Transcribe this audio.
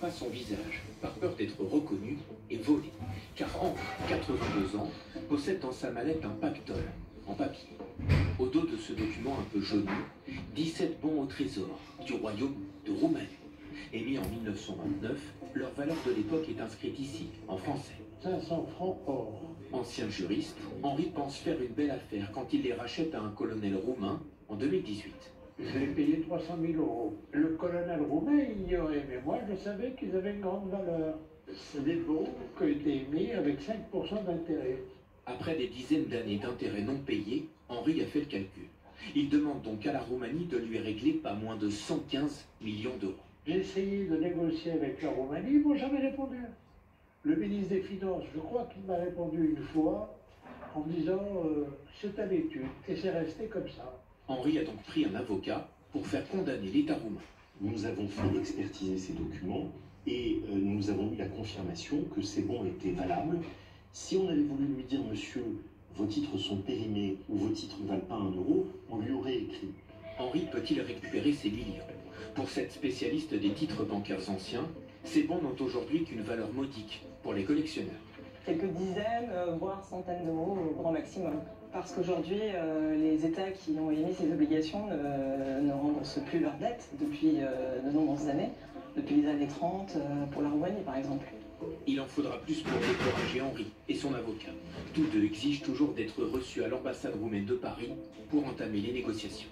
pas son visage, par peur d'être reconnu et volé. Car Henri, 82 ans, possède dans sa mallette un pactole, en papier. Au dos de ce document un peu jauni, 17 bons au trésor du royaume de Roumanie. Émis en 1929, leur valeur de l'époque est inscrite ici, en français. 500 francs or. Ancien juriste, Henri pense faire une belle affaire quand il les rachète à un colonel roumain en 2018. Je l'ai payé 300 000 euros. Le colonel roumain ignorait, mais moi je savais qu'ils avaient une grande valeur. C'est des bons qui ont été émis avec 5% d'intérêt. Après des dizaines d'années d'intérêts non payés, Henri a fait le calcul. Il demande donc à la Roumanie de lui régler pas moins de 115 millions d'euros. J'ai essayé de négocier avec la Roumanie, ils m'ont jamais répondu. Le ministre des Finances, je crois qu'il m'a répondu une fois en me disant c'est à l'étude, et c'est resté comme ça. Henri a donc pris un avocat pour faire condamner l'État roumain. Nous avons fait expertiser ces documents et nous avons eu la confirmation que ces bons étaient valables. Si on avait voulu lui dire, monsieur, vos titres sont périmés ou vos titres ne valent pas 1 euro, on lui aurait écrit. Henri peut-il récupérer ses millions? Pour cette spécialiste des titres bancaires anciens, ces bons n'ont aujourd'hui qu'une valeur modique pour les collectionneurs. Quelques dizaines, voire centaines d'euros au grand maximum. Parce qu'aujourd'hui, les États qui ont émis ces obligations ne remboursent plus leurs dettes depuis de nombreuses années, depuis les années 30, pour la Roumanie par exemple. Il en faudra plus pour décourager Henri et son avocat. Tous deux exigent toujours d'être reçus à l'ambassade roumaine de Paris pour entamer les négociations.